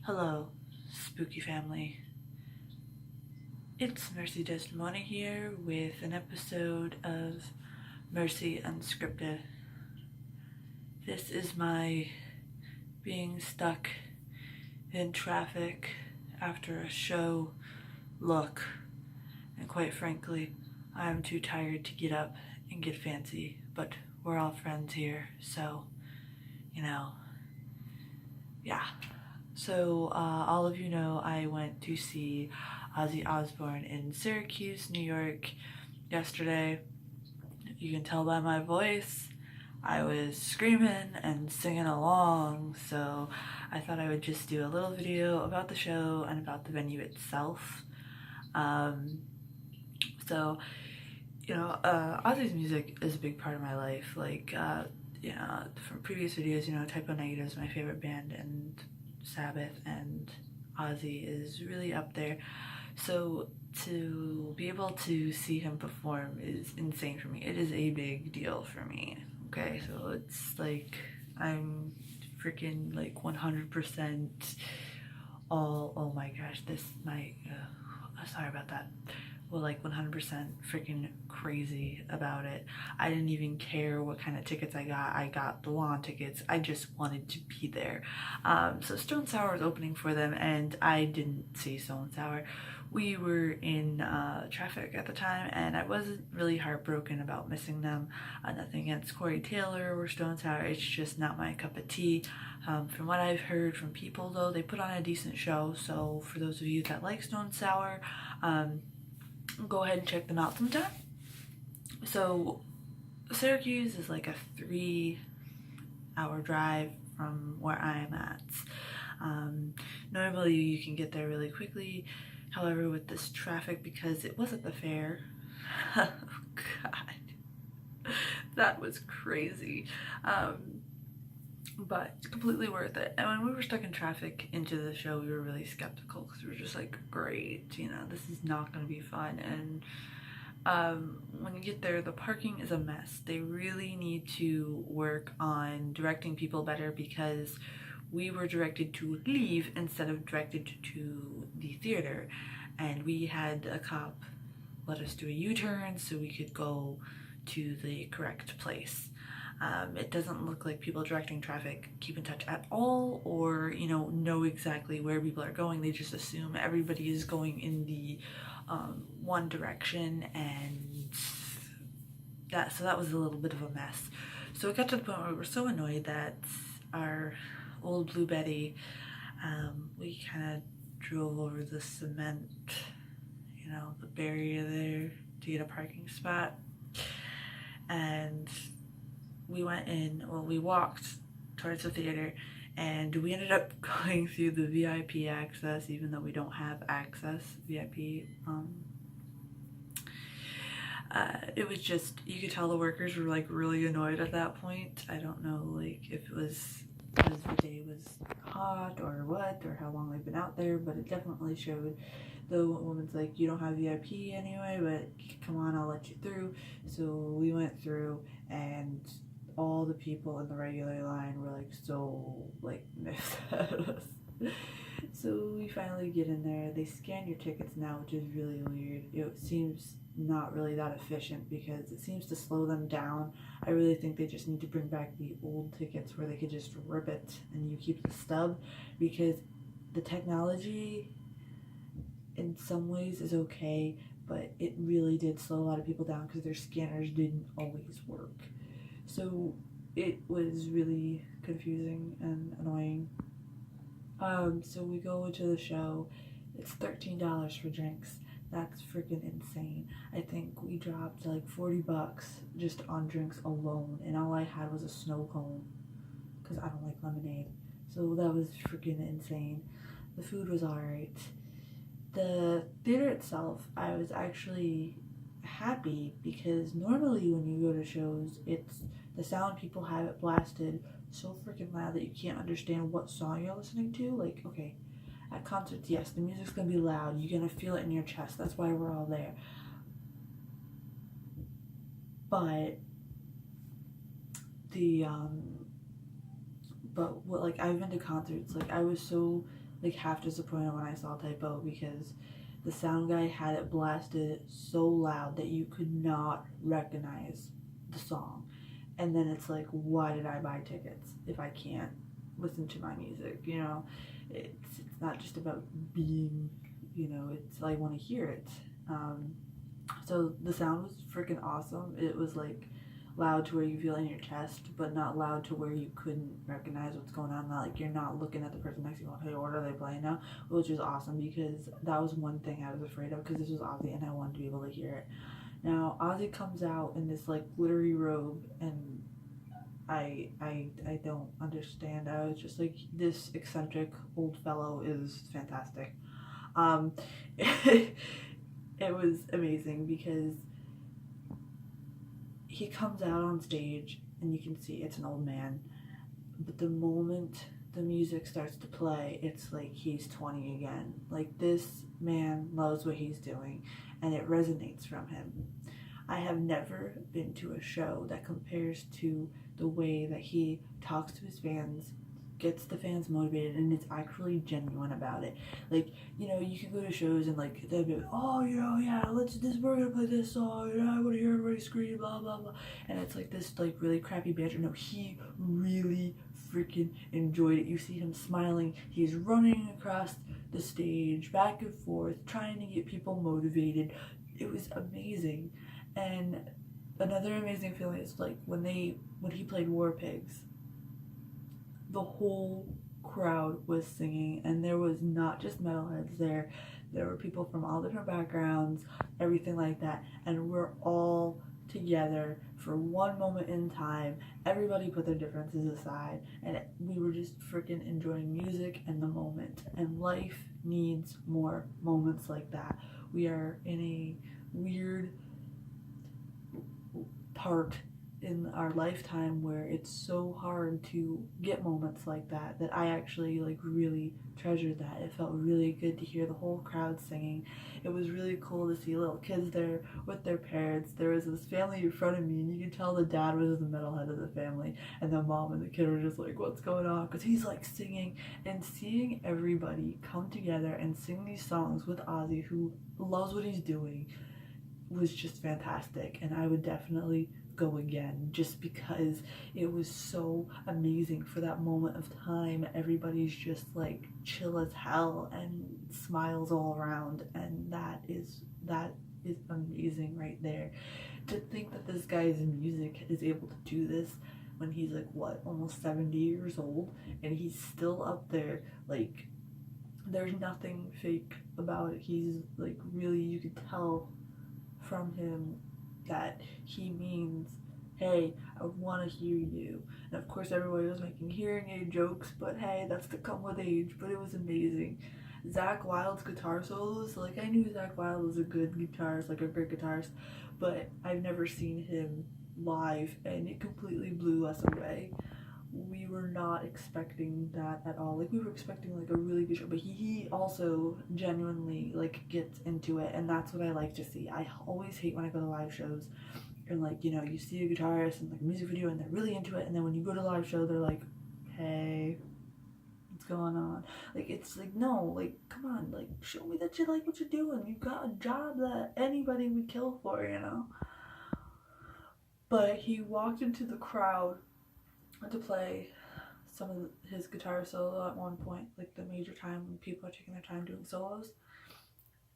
Hello, spooky family. It's Mercy Desdemona here with an episode of Mercy Unscripted. This is my being stuck in traffic after a show look, and quite frankly, I'm too tired to get up and get fancy, but we're all friends here, so, yeah. So, all of you know I went to see Ozzy Osbourne in Syracuse, New York yesterday. You can tell by my voice, I was screaming and singing along, so I thought I would just do a little video about the show and about the venue itself. Ozzy's music is a big part of my life. From previous videos, Typo Negative is my favorite band, and Sabbath and Ozzy is really up there. So to be able to see him perform is insane for me. It is a big deal for me. Okay, so it's like I'm freaking like 100% all. Oh my gosh, sorry about that. Well, like 100% freaking crazy about it. I didn't even care what kind of tickets I got. I got the lawn tickets. I just wanted to be there. So Stone Sour was opening for them, and I didn't see Stone Sour. We were in traffic at the time, and I wasn't really heartbroken about missing them. Nothing against Corey Taylor or Stone Sour. It's just not my cup of tea. From what I've heard from people, though, they put on a decent show. So for those of you that like Stone Sour, go ahead and check them out sometime. So Syracuse is like a 3-hour drive from where I'm at. Normally you can get there really quickly. However, with this traffic, because it was at the fair, oh god, that was crazy. But it's completely worth it. And when we were stuck in traffic into the show, we were really skeptical because we were just like, great, this is not going to be fun. And when you get there, the parking is a mess. They really need to work on directing people better, because we were directed to leave instead of directed to the theater. And we had a cop let us do a U-turn so we could go to the correct place. It doesn't look like people directing traffic keep in touch at all, or know exactly where people are going. They just assume everybody is going in the one direction, and that was a little bit of a mess. So it got to the point where we were so annoyed that our old Blue Betty, we kind of drove over the cement, the barrier there to get a parking spot, and we walked towards the theater, and we ended up going through the VIP access, even though we don't have access VIP. It was just, you could tell the workers were like really annoyed at that point. I don't know, like, if it was because the day was hot or what, or how long they've been out there, but it definitely showed. The woman's like, you don't have VIP anyway, but come on, I'll let you through. So we went through, and all the people in the regular line were like so like missed at us. So we finally get in there. They scan your tickets now, which is really weird. It seems not really that efficient because it seems to slow them down. I really think they just need to bring back the old tickets where they could just rip it and you keep the stub, because the technology in some ways is okay, but it really did slow a lot of people down because their scanners didn't always work. So it was really confusing and annoying. So we go to the show. It's $13 for drinks. That's freaking insane. I think we dropped like $40 just on drinks alone, and all I had was a snow cone because I don't like lemonade. So that was freaking insane. The food was alright. The theater itself, I was actually happy, because normally when you go to shows, it's the sound, people have it blasted so freaking loud that you can't understand what song you're listening to. Like, okay, at concerts, yes, the music's gonna be loud, you're gonna feel it in your chest, that's why we're all there. But I've been to concerts, like I was so like half disappointed when I saw Typo, because the sound guy had it blasted so loud that you could not recognize the song. And then it's like, why did I buy tickets if I can't listen to my music? You know, it's not just about being, you know, it's I want to hear it. So the sound was freaking awesome. It was like loud to where you feel it in your chest, but not loud to where you couldn't recognize what's going on. Not like you're not looking at the person next to you going, hey, what are they playing now? Which was awesome, because that was one thing I was afraid of, because this was Ozzy and I wanted to be able to hear it. Now Ozzy comes out in this like glittery robe, and I don't understand. I was just like, this eccentric old fellow is fantastic. It was amazing, because he comes out on stage and you can see it's an old man, but the moment the music starts to play, it's like he's 20 again. Like, this man loves what he's doing and it resonates from him. I have never been to a show that compares to the way that he talks to his fans, gets the fans motivated, and is actually genuine about it. Like, you know, you can go to shows and like they'll be like, oh, you know, yeah, we're gonna play this song, and I want to hear everybody scream, blah blah blah, and it's like this like really crappy banter. No, he really freaking enjoyed it. You see him smiling. He's running across the stage back and forth, trying to get people motivated. It was amazing. And another amazing feeling is like when he played War Pigs, the whole crowd was singing, and there was not just metalheads there. There were people from all different backgrounds, everything like that, and we're all together for one moment in time. Everybody put their differences aside, and we were just freaking enjoying music and the moment. And life needs more moments like that. We are in a weird part in our lifetime where it's so hard to get moments like that, that I actually like really treasured that. It felt really good to hear the whole crowd singing. It was really cool to see little kids there with their parents. There was this family in front of me, and you could tell the dad was the metalhead of the family, and the mom and the kid were just like, what's going on? Because he's like singing, and seeing everybody come together and sing these songs with Ozzy, who loves what he's doing, was just fantastic. And I would definitely go again, just because it was so amazing for that moment of time. Everybody's just like chill as hell and smiles all around, and that is amazing right there. To think that this guy's music is able to do this when he's like, what, almost 70 years old, and he's still up there. Like, there's nothing fake about it. He's like, really, you could tell from him that he means, hey, I want to hear you. And of course everybody was making hearing aid jokes, but hey, that's to come with age. But it was amazing. Zakk Wylde's guitar solos, like, I knew Zakk Wylde was a good guitarist, like a great guitarist, but I've never seen him live, and it completely blew us away. We were not expecting that at all. Like, we were expecting like a really good show, but he also genuinely like gets into it, and that's what I like to see. I always hate when I go to live shows and, like, you know, you see a guitarist in like a music video and they're really into it, and then when you go to a live show they're like, hey, what's going on? Like, it's like, no, like, come on, like, show me that you like what you're doing. You've got a job that anybody would kill for, you know. But he walked into the crowd to play some of his guitar solo at one point, like the major time when people are taking their time doing solos.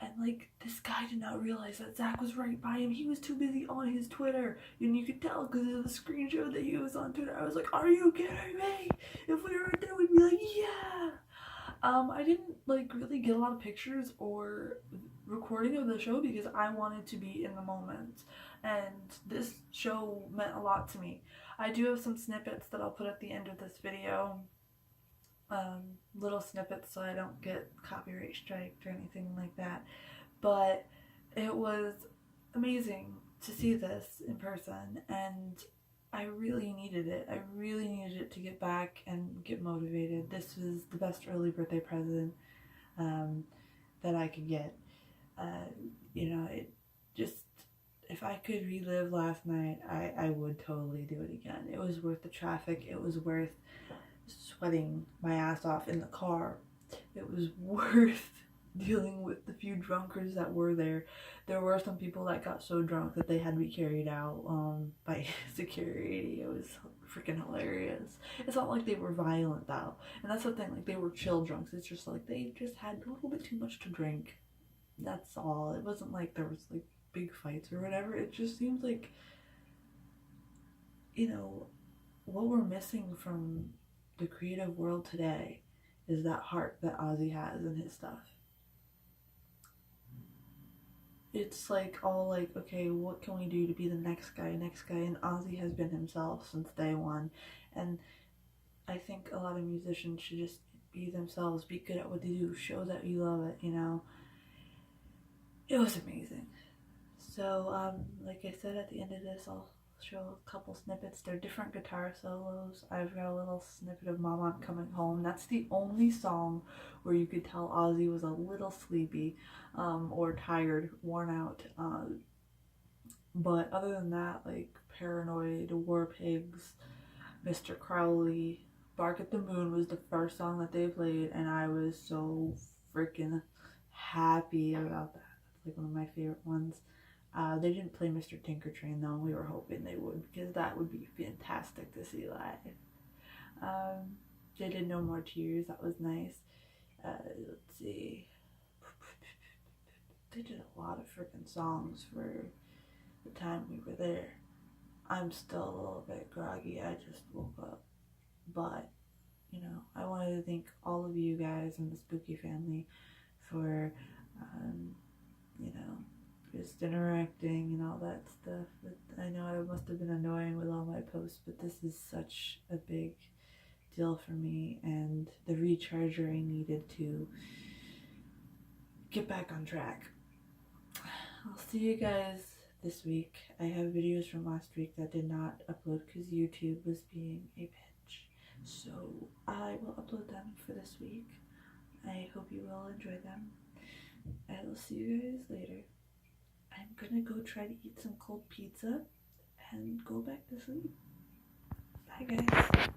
And like, this guy did not realize that Zakk was right by him. He was too busy on his Twitter, and you could tell because of the screenshot that he was on Twitter. I was like, are you kidding me? If we were right there, we'd be like, yeah. I didn't like really get a lot of pictures or recording of the show because I wanted to be in the moment, and this show meant a lot to me. I do have some snippets that I'll put at the end of this video, little snippets so I don't get copyright striked or anything like that, but it was amazing to see this in person, and I really needed it. I really needed it to get back and get motivated. This was the best early birthday present that I could get. You know, it just, if I could relive last night, I would totally do it again. It was worth the traffic. It was worth sweating my ass off in the car it was worth dealing with the few drunkards that were there. There were some people that got so drunk that they had to be carried out by security. It was freaking hilarious. It's not like they were violent though, and that's the thing, like they were chill drunks. It's just like they just had a little bit too much to drink. That's all. It wasn't like there was like big fights or whatever. It just seems like, you know, what we're missing from the creative world today is that heart that Ozzy has in his stuff. It's like all like, okay, what can we do to be the next guy? And Ozzy has been himself since day one. And I think a lot of musicians should just be themselves, be good at what they do, show that you love it, you know. It was amazing. So, like I said, at the end of this, I'll show a couple snippets. They're different guitar solos. I've got a little snippet of Mama I'm Coming Home. That's the only song where you could tell Ozzy was a little sleepy, or tired, worn out. But other than that, like Paranoid, War Pigs, Mr. Crowley, Bark at the Moon was the first song that they played, and I was so freaking happy about that. That's like one of my favorite ones. They didn't play Mr. Tinker Train though. We were hoping they would, because that would be fantastic to see live. They did No More Tears. That was nice. Let's see. They did a lot of freaking songs for the time we were there. I'm still a little bit groggy. I just woke up. But, you know, I wanted to thank all of you guys in the Spooky family for, you know, just interacting and all that stuff. But I know I must have been annoying with all my posts, but this is such a big deal for me and the recharger I needed to get back on track. I'll see you guys this week. I have videos from last week that did not upload because YouTube was being a bitch. So I will upload them for this week. I hope you will enjoy them. I will see you guys later. I'm gonna go try to eat some cold pizza and go back to sleep. Bye guys.